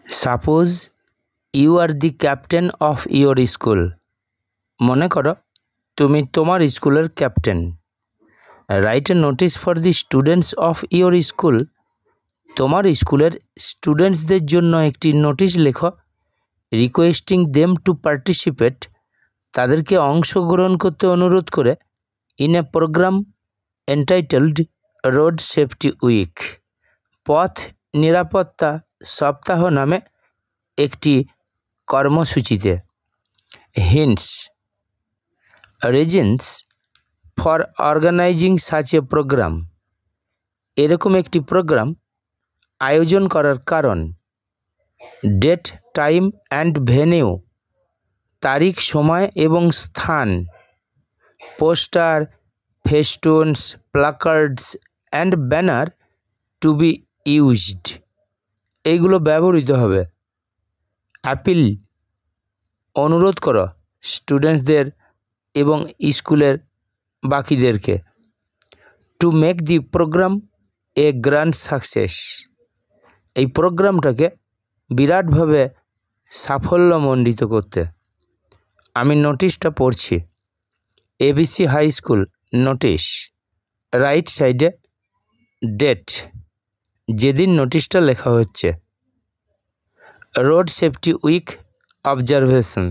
Suppose you are the captain of your school. মনে করো তুমি তোমার স্কুলের captain. Write a notice for the students of your school. তোমার স্কুলের স্টুডেন্টসদের জন্য একটি নোটিশ লেখো। রিকোয়েস্টিং দেম টু পার্টিসিপেট, তাদেরকে অংশগ্রহণ করতে অনুরোধ করে, in a programme entitled road safety week, পথ নিরাপত্তা সপ্তাহ নামে একটি কর্মসূচিতে। Hints, reasons for organising such a programme, এরকম একটি প্রোগ্রাম আয়োজন করার কারণ। ডেট, টাইম অ্যান্ড ভেনিউ, তারিখ, সময় এবং স্থান। Poster, festoons, placards and banner to be used, এইগুলো ব্যবহৃত হবে। অ্যাপিল, অনুরোধ করো স্টুডেন্টসদের এবং স্কুলের বাকিদেরকে। To make the programme a grand success, এই প্রোগ্রামটাকে বিরাটভাবে সাফল্যমণ্ডিত করতে। আমি নোটিশটা পড়ছি। A B C high school notice, right সাইডে ডেট, যেদিন নোটিশটা লেখা হচ্ছে। Road safety week observation,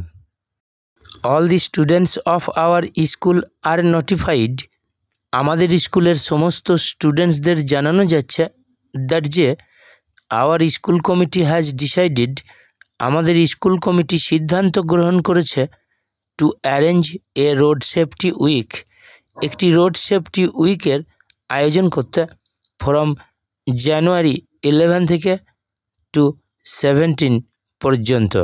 all the students of our school are notified, আমাদের স্কুলের সমস্ত স্টুডেন্টসদের জানানো যাচ্ছে দ্যাট যে our school committee has decided, আমাদের স্কুল কমিটি সিদ্ধান্ত গ্রহণ করেছে to arrange a road safety week, একটি রোড সেফটি উইকের আয়োজন করতে, ফ্রম জানুয়ারি 11 থেকে টু 17 পর্যন্ত।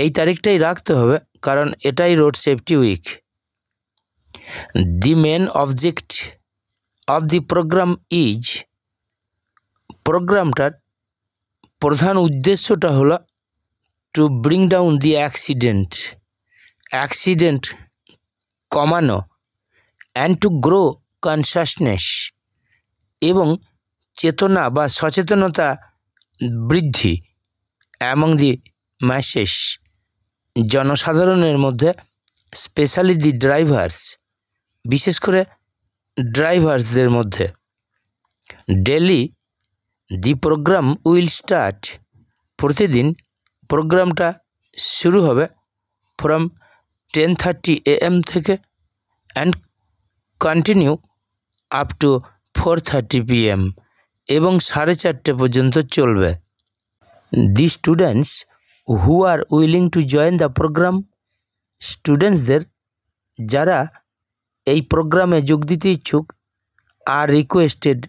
এই তারিখটাই রাখতে হবে কারণ এটাই road safety week. The main object of the programme is, প্রোগ্রামটার প্রধান উদ্দেশ্যটা হলো to bring down the accident কমানো, অ্যান্ড টু গ্রো কনসাসনেস, এবং চেতনা বা সচেতনতা বৃদ্ধি, অ্যামং দি ম্যাসেস, জনসাধারণের মধ্যে, স্পেশালি দি ড্রাইভার্স, বিশেষ করে ড্রাইভার্সদের মধ্যে। Daily the programme will start, প্রতিদিন প্রোগ্রামটা শুরু হবে ফ্রম 10:30 AM থেকে and continue up to 4:30 PM, এবং 4:30 পর্যন্ত চলবে। The students who are willing to join the programme, স্টুডেন্টসদের যারা এই প্রোগ্রামে যোগ দিতে ইচ্ছুক, আর রিকোয়েস্টেড,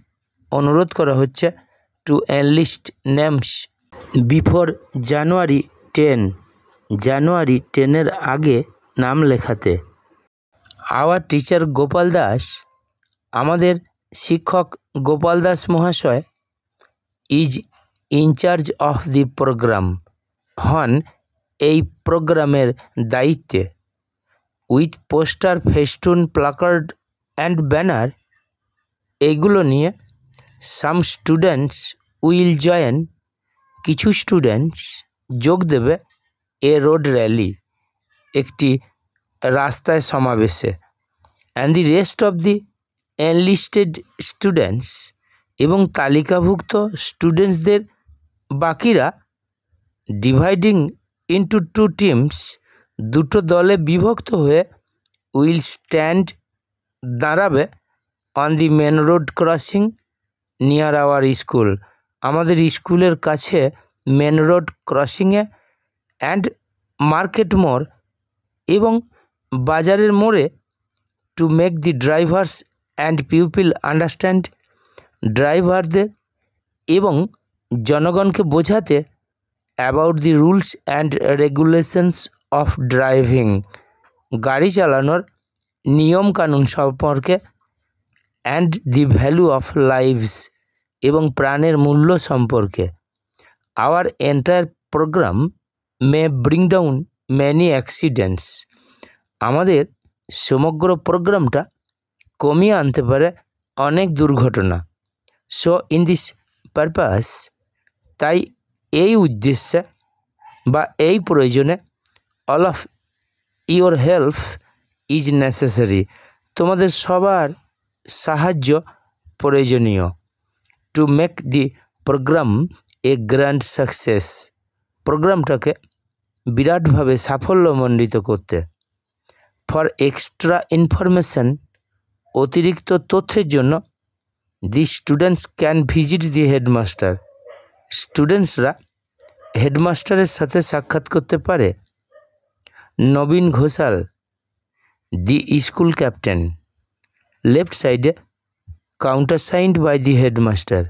অনুরোধ করা হচ্ছে, টু এনলিস্ট নেমস বিফোর জানুয়ারি 10, জানুয়ারি 10 আগে নাম লেখাতে। আওয়ার টিচার গোপাল দাস, আমাদের শিক্ষক গোপাল দাস মহাশয়, is incharge of the programme, হন এই প্রোগ্রামের দায়িত্বে। With poster, festoon, placard and banner, এইগুলো নিয়ে। সাম স্টুডেন্টস উইল জয়েন, কিছু স্টুডেন্টস যোগ দেবে, এ রোড র্যালি, একটি রাস্তায় সমাবেশে। And the rest of the enlisted students, এবং তালিকাভুক্ত স্টুডেন্টসদের বাকিরা, ডিভাইডিং ইন্টু 2 টিমস, দুটো দলে বিভক্ত হয়ে, উইল স্ট্যান্ড, দাঁড়াবে, on the main road crossing near our school, আমাদের স্কুলের কাছে মেন রোড ক্রসিংয়ে, অ্যান্ড মার্কেট মোড়, এবং বাজারের মোড়ে, to make the drivers and pupil understand, ড্রাইভারদের এবং জনগণকে বোঝাতে, about the rules and regulations of driving, গাড়ি চালানোর নিয়মকানুন সম্পর্কে, and the value of lives, এবং প্রাণের মূল্য সম্পর্কে। Our entire programme may bring down many accidents, আমাদের সমগ্র প্রোগ্রামটা কমিয়ে আনতে পারে অনেক দুর্ঘটনা। সো ইন দিস পারপাস, তাই এই উদ্দেশ্যে বা এই প্রয়োজনে all of your help is necessary, তোমাদের সবার সাহায্য প্রয়োজনীয়। To make the programme a grand success, প্রোগ্রামটাকে বিরাটভাবে সাফল্যমণ্ডিত করতে। ফর এক্সট্রা ইনফরমেশন, অতিরিক্ত তথ্যের জন্য the students can visit the headmaster, স্টুডেন্টসরা হেডমাস্টারের সাথে সাক্ষাৎ করতে পারে। Nabin Ghoshal, the school captain, left সাইডে কাউন্টারসাইন্ড বাই দি হেডমাস্টার।